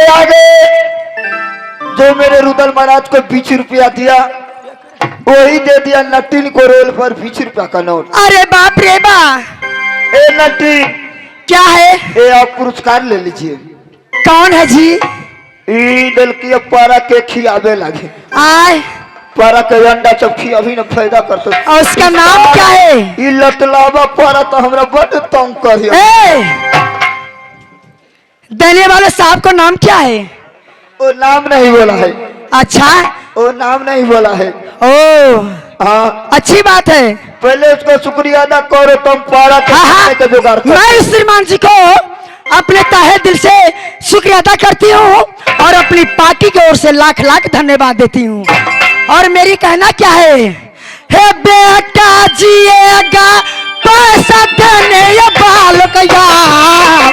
आगे जो मेरे रुदल महाराज को 20 रुपया दिया वही दे दिया नटीन को रोल पर 20 रुपया का नोट। अरे बाप रे बा। ए नटी क्या है? ये आप पुरस्कार ले लीजिए। कौन है जी? ईदल की पारा के खियावे लगे। आए पारा के अंडा सब खियावी न फायदा करते। और उसका नाम क्या है? ये लतलावा पारा तो हमरा बड़ तंग करियो। देने वाले साहब का नाम क्या है? वो नाम नहीं बोला है। अच्छा वो नाम नहीं बोला है। ओ हाँ अच्छी बात है। पहले उसको शुक्रिया अदा करो तुम पारा के जुगाड़। मैं श्रीमान जी को अपने तहे दिल से शुक्रिया अदा करती हूँ और अपनी पार्टी की ओर से लाख लाख धन्यवाद देती हूँ। और मेरी कहना क्या है? हे बेटा जिएगा पैसा देने ये बालक यार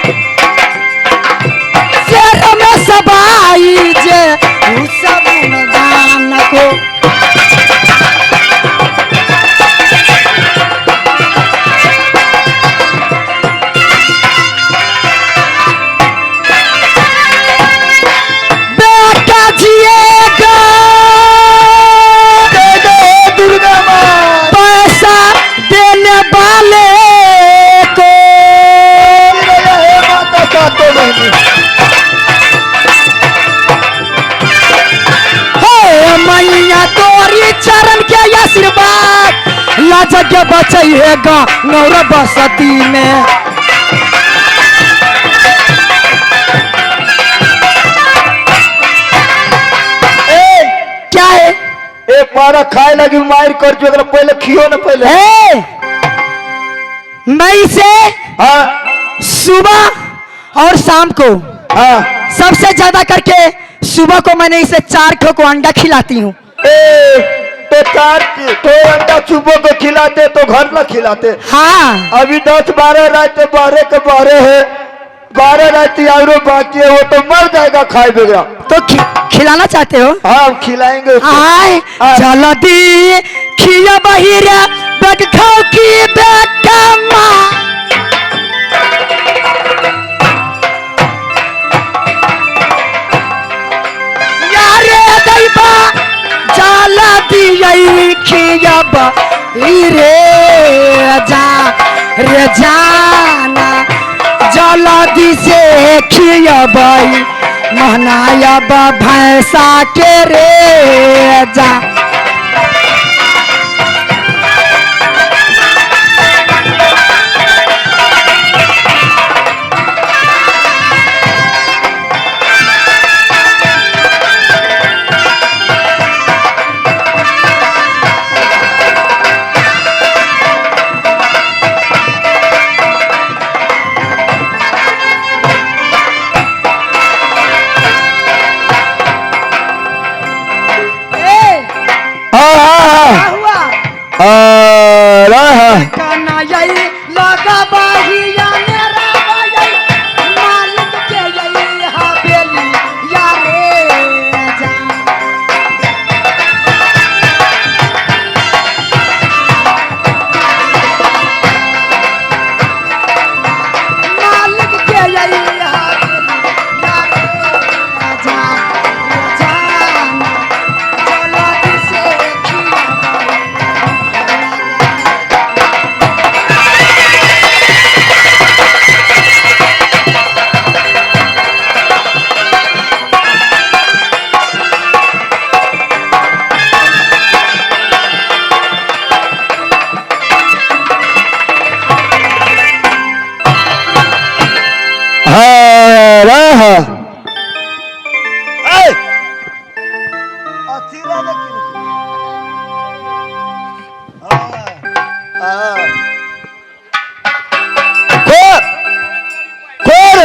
शेर में सबाई जे सब दान को बेटा जिएगा दुर्गा माँ पैसा देने वाले को माता का तो नहीं। मैया तोरी चरण के आशीर्वाद लाजग बचैगा नौर बसती में। क्या है? एक पारा खाए लगी मार कर जो अगर पहले खियो न पहले। मई से हाँ सुबह और शाम को हाँ सबसे ज्यादा करके सुबह को मैंने इसे 4 ठो को अंडा खिलाती हूँ। तो 4 तो अंडा सुबह को खिलाते तो घर न खिलाते। हाँ अभी 10-12 रात 12 के 12 है 12 रात और बाकी है वो तो मर जाएगा खाए बगैर। तो खिलाना चाहते हो? हाँ खिलाएंगे उसको। आए जल्दी खिया बहिरा बग खाओ की बेटा माँ यारे दैबा जाला दियई खिया बहिरे जा रे जाना जल्दी से खिया बही महनाया भैंसा के रे जा।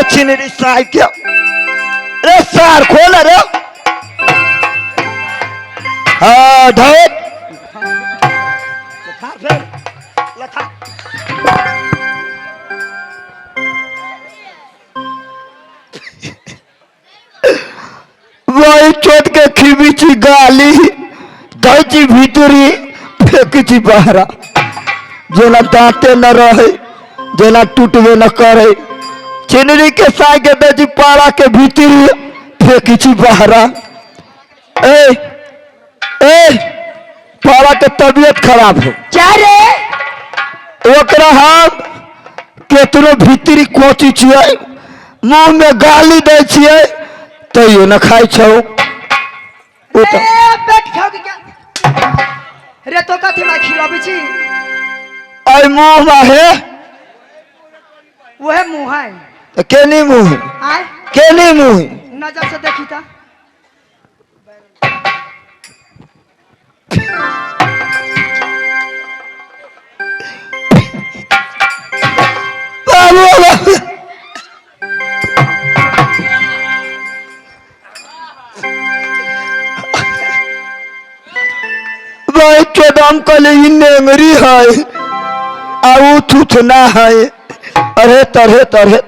चिन्हरी साई क्या रे सार खोला रे। हाँ ढोल वही चोट के खीबीची गाली दही भीतरी फेंकी बाहरा जेना दांते न रहे जेना टूटबे न करे। चिन्हरी के सागे दजी पारा के भीतरी फेंकी बहरा। ए ए पारा के तबीयत खराब हो। क्या रे? ओकरा हम केतनो भीतरी कोची छिए, मुंह में गाली दे छिए तैयो न खाई छौ। पेट खाओ के क्या? रे तो कथी में खिलाबी छी? आई मुंह में है, वो है मुंह है। तो केनी मुंह? आय केनी मुंह? नजर से देखी था। भाई चोदम कले नेंगरी है आउ थुथना है। अरे तरहे तरहे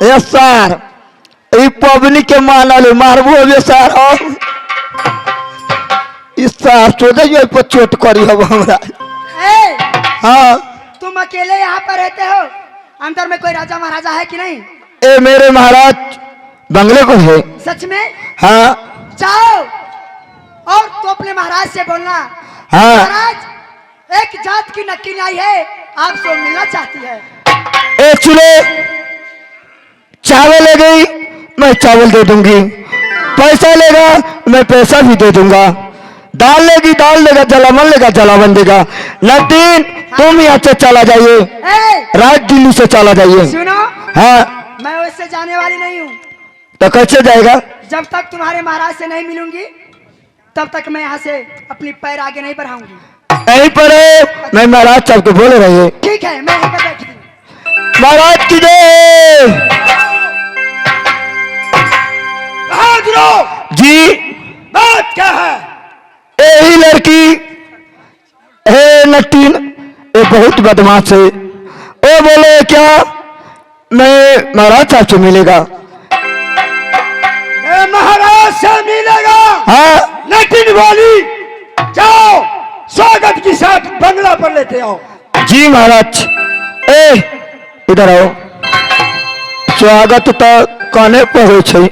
ए सार ई पबनी के मानल मारबो बे सार। इस सार चोदे ये पर चोट करी हो हमरा। ए हाँ तुम अकेले यहाँ पर रहते हो? अंदर में कोई राजा महाराजा है कि नहीं? ए मेरे महाराज बंगले को है। सच में? हाँ जाओ और तो अपने महाराज से बोलना। हाँ महाराज एक जात की नक्की आई है, आपसे मिलना चाहती है। ए चुले चावल ले गई, मैं चावल दे दूंगी। पैसा लेगा मैं पैसा भी दे दूंगा। दाल लेगी दाल देगा, जलावन लेगा जलावन देगा। नदीन तुम यहाँ से चला जाइए, रात दिल्ली से चला जाइए। सुनो हाँ मैं उससे जाने वाली नहीं हूँ। तो कैसे जाएगा? जब तक तुम्हारे महाराज से नहीं मिलूंगी तब तक मैं यहाँ से अपनी पैर आगे नहीं बढ़ाऊंगी। यहीं पर है, मैं महाराज साहब को बोल रही। ठीक है मैं यहीं पर बैठी हूँ। महाराज की जय। जी बात क्या है? यही लड़की है नटीन, ये बहुत बदमाश है। वो बोले क्या मैं महाराज साहब से मिलेगा? महाराज से मिलेगा? हाँ नटीन बोली जाओ स्वागत के साथ बंगला पर लेते आओ। जी महाराज। ए इधर आओ। स्वागत तो काने पर हो छै।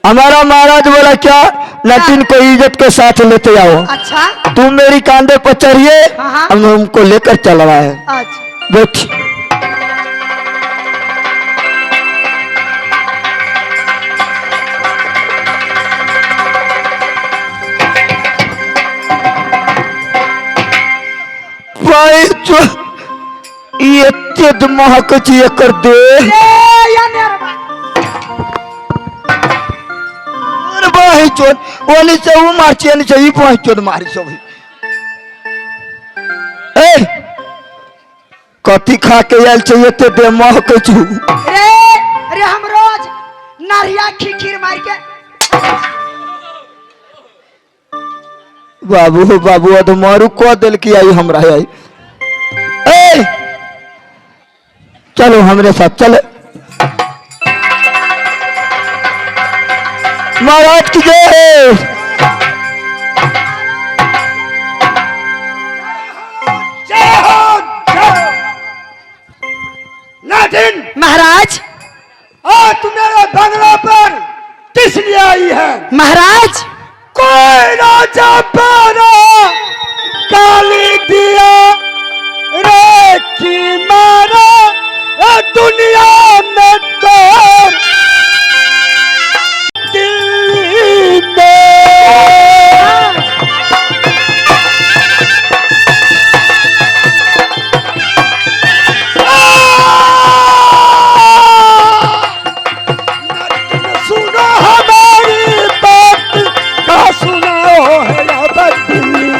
हमारा महाराज बोला क्या नटीन को इज्जत के साथ लेते आओ। अच्छा तुम मेरी कांधे पर चढ़िए, हाँ। हम उनको लेकर चल रहा है। अच्छा बैठ। भाई जो ये तेज महक चाहिए कर दे। या मेरा अरे भाई चोद ओनी से वो मार चाहिए चाहिए पांच चोद मारी सब। ए कथी खा के आयल चाहिए ते दे महक छु। रे रे हम रोज नारिया खीर मार के। बाबू बाबू तो मारू को दिल की आई हमरा आई। ए चलो हमरे साथ चले। महाराज की जय। जय हो जय। नटीन महाराज आज तुम मेरे बंगला पर किस लिए आई है? महाराज कोई राजा पारा काली दिया रे की मारा दुनिया में तो दिल्ली में सुनो हमारी बात का सुनो है या दिल्ली।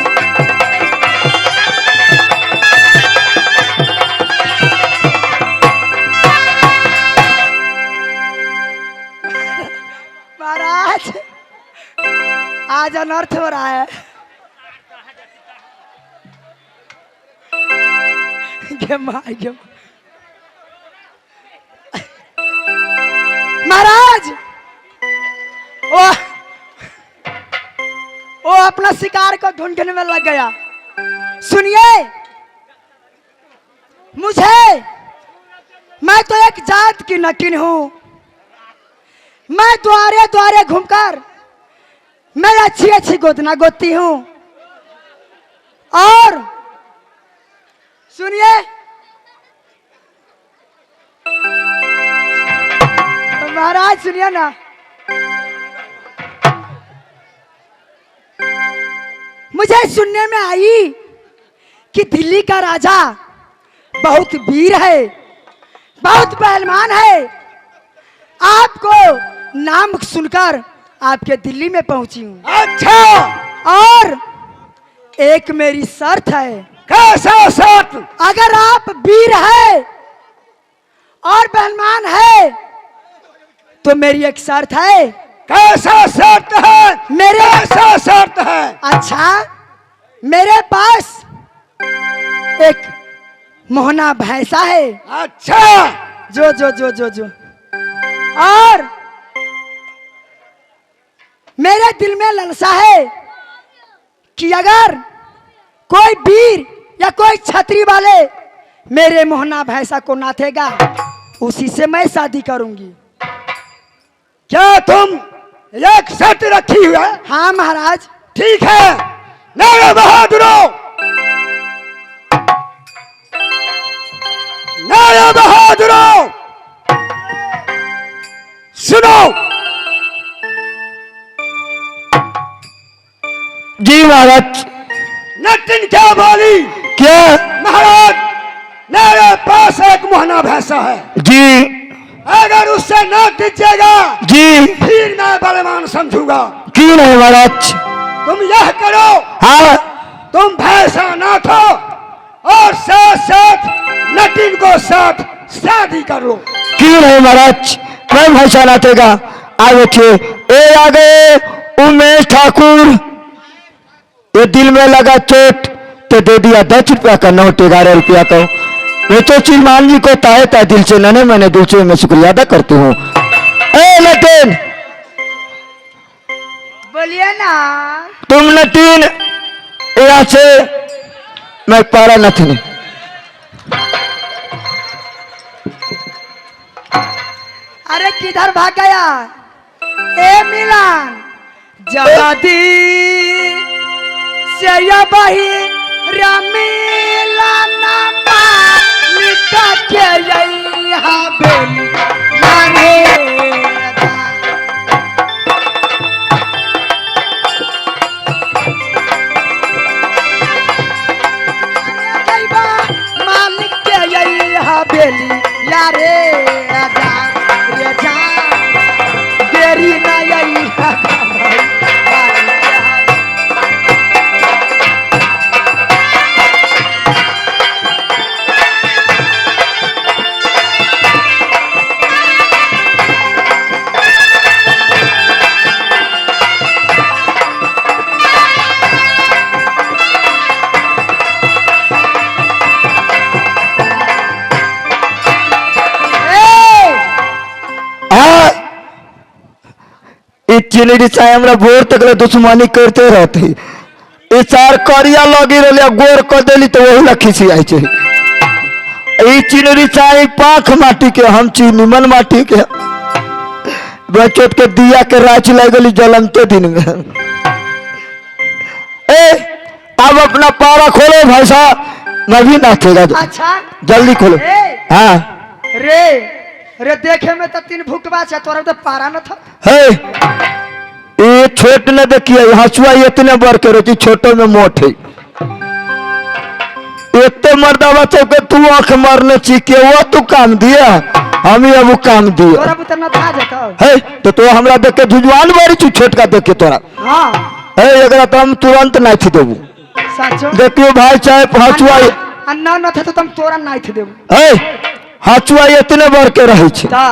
महाराज आज अनर्थ हो रहा है। महाराज वो अपना शिकार को ढूंढने में लग गया। सुनिए मुझे मैं तो एक जात की नटिन हूं। मैं द्वारे द्वारे घूमकर मैं अच्छी अच्छी गोदना गोदती हूं। और सुनिए, महाराज सुनिए ना, मुझे सुनने में आई कि दिल्ली का राजा बहुत वीर है, बहुत पहलवान है। आपको नाम सुनकर आपके दिल्ली में पहुंची हूं। अच्छा, और एक मेरी शर्त है। कैसा शर्त? अगर आप वीर है और पहलवान है तो मेरी एक शर्त है। कैसा शर्त है? मेरे कैसा शर्त है? अच्छा, मेरे पास एक मोहना भैंसा है। अच्छा, जो जो जो जो जो और मेरे दिल में लालसा है कि अगर कोई वीर या कोई छतरी वाले मेरे मोहना भैंसा को नाथेगा, उसी से मैं शादी करूंगी। क्या तुम एक शर्त रखी हुई है? हाँ महाराज। ठीक है, नारे बहादुरों, नारे बहादुरों, सुनो। जी महाराज। नटिन क्या बोली? क्या? महाराज, मेरे पास एक मोहना भैंसा है। जी अगर उससे न दीजिएगा जी। फिर मैं बलवान समझूंगा। क्यों नहीं महाराज? तुम यह करो, हाँ। तुम भैंसा नाथो और साथ साथ नटिन को साथ शादी कर लो। क्यों नहीं महाराज, मैं भैंसा नाथेगा। आ बैठिए। ए आ गए उमेश ठाकुर। ये दिल में लगा चोट तो दे दिया 10 रुपया का नोट, 11 रुपया का। मैं तो चिरमान जी को ताए ताए दिल से नने मैंने दिल से मैं शुक्रिया अदा करती हूँ। ए नटीन, बोलिए ना। तुम नटीन यहाँ से मैं पारा नथनी। अरे किधर भाग गया? ए मिलान जगदी से या बही रमीला नामा मिटा के यहाँ बेली लागे। मालिक के यहाँ बेली यारे देरी ना यही चिनेडी चाहे हमरा भोर तक दुश्मनी करते रहते। ये चार करिया लगी रही गोर कर देली तो वही ला खिसी आई छे। ई चिनेडी चाहे पाख माटी के, हम ची निमन माटी के। बचोट के दिया के राच लगली जलमते दिन में। ए अब अपना पारा खोलो भैंसा, मैं भी नाचेगा। अच्छा जल्दी खोलो। हाँ रे रे, देखे में तो 3 भुकबा छे, तोरा तो पारा न था। है ये छोट न देखिए, हंसुआ इतने बर के रोटी छोटो में मोट है। इतने मर्दावा चौके तू आंख मारने चीखे वो तू काम दिया, हम ही अब काम दिया। तोरा बुतर न था जाता है तो हमरा देख के जुजवान बारी तू छोटका देख के तोरा। हां है एकरा तो हम तुरंत नहीं थी देबू। सचो देखियो भाई चाहे हंसुआ अन्ना न था तो तुम तोरा नहीं थे देबू। है हंसुआ इतने बर के रहे छे ता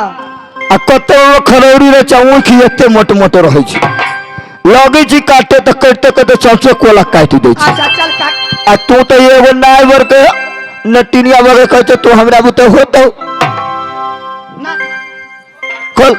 आ कतो खरौड़ी रे चौखी एते मोट मोट रहे छे। लगे जी काटे तो कटते कटते सबसे कोला काट दे छे। अच्छा चल काट। आ तू तो एगो नाय बर के नटिनिया बर कहते तो हमरा बुते होतो ना खोल।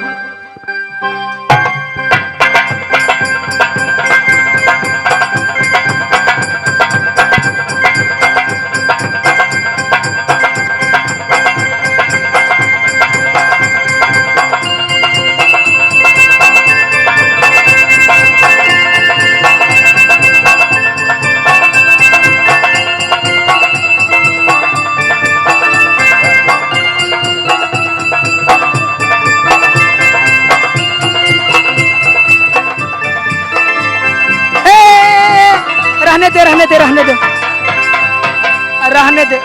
रहने दे रहने दे रहने दे।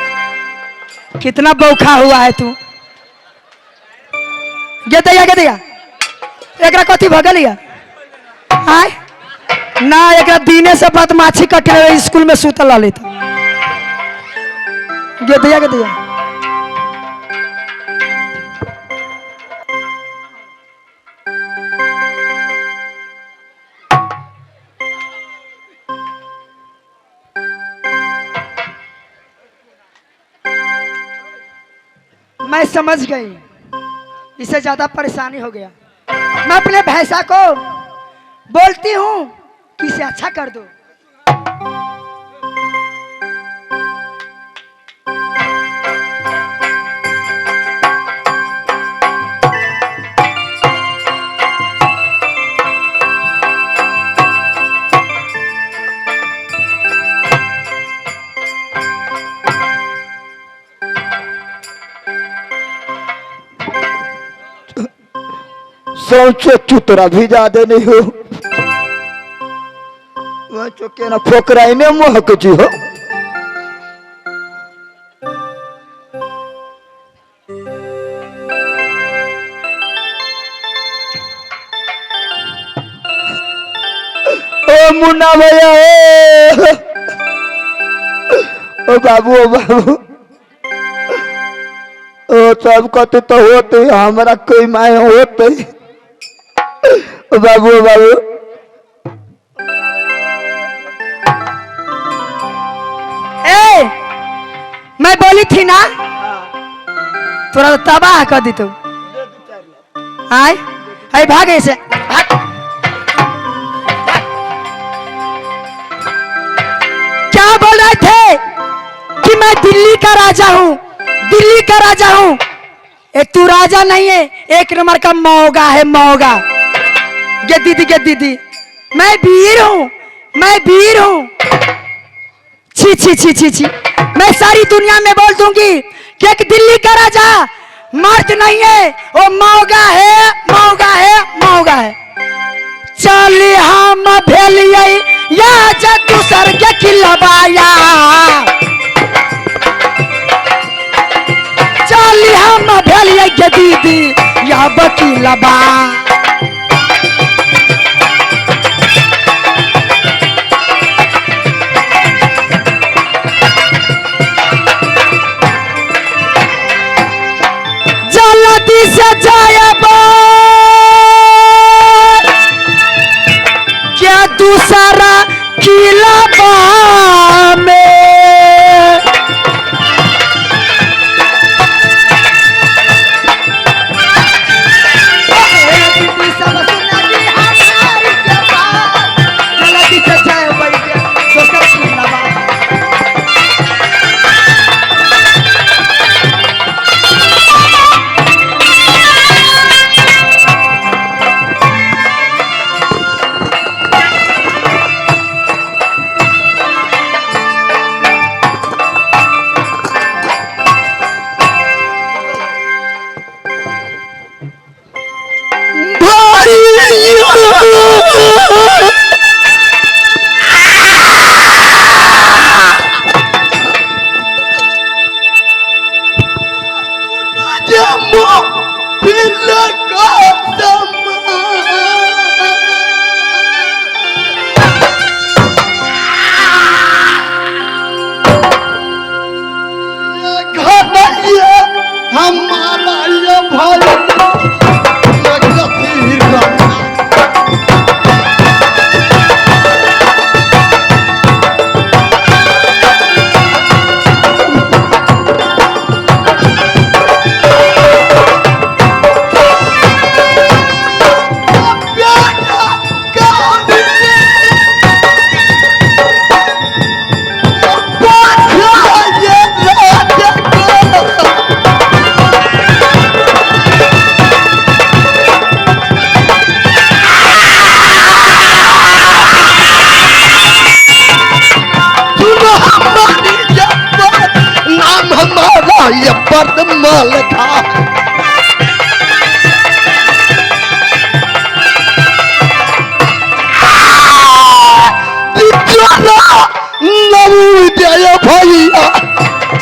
कितना बौखा हुआ है तू। गे दैया एकरा कथी भगलिया आय ना एकरा दीने से बदमाशी कटे स्कूल में सुतल रहले तो गे दैया मैं समझ गई इससे ज्यादा परेशानी हो गया। मैं अपने भैंसा को बोलती हूँ कि इसे अच्छा कर दो। सोचो चुतरा भी ज्यादा नहीं हो वह चुके ना फोकराई ने मोहक जी हो। ओ मुन्ना भैया ओ बाबू ओ सब कहते तो होते हमारा कोई माय होते बाबू ए मैं बोली थी ना थोड़ा तबाह कर दी तू। आय अरे भागे से भाग। क्या बोल रहे थे कि मैं दिल्ली का राजा हूँ दिल्ली का राजा हूँ। तू राजा नहीं है एक नंबर का मौगा है मौगा। गे दीदी मैं वीर हूँ। छी छी छी छी छी मैं सारी दुनिया में बोल दूंगी कि एक दिल्ली का राजा मर्द नहीं है वो मौगा है। चली हम भेलिए या जग सर के खिलवाया चली हम भेलिए के दीदी या वकीलबा। जल्दी से जायब क्या दूसरा खिलवा में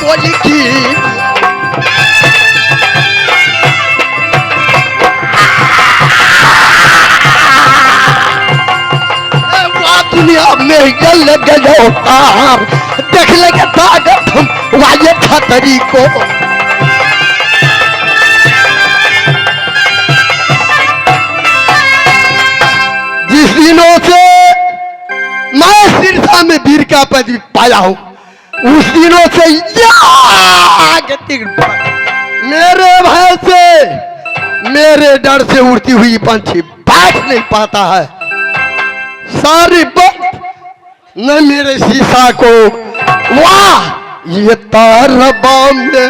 बोली की दुनिया में गल गयो तार देख लेंगे ताकत हम वाये खतरी को जिस दिनों से मैं सिरसा में वीर का पद पाया हूं उस दिनों से मेरे भय से मेरे डर से उड़ती हुई पंछी बैठ नहीं पाता है सारी बात न मेरे शीशा को वाह ये तार बाम ने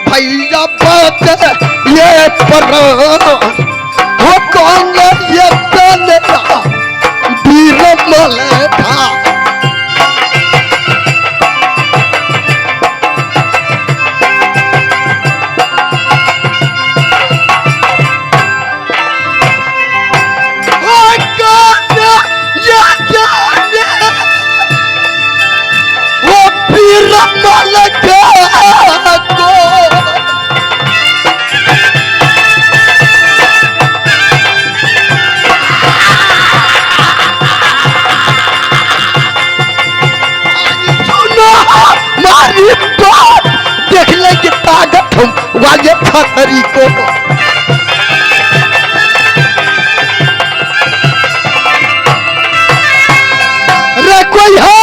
भैया बात ये पर वो कौन ये तनेगा वीर मलेखा देख ले कि ताकत हम वाजे खतरी को रे कोई है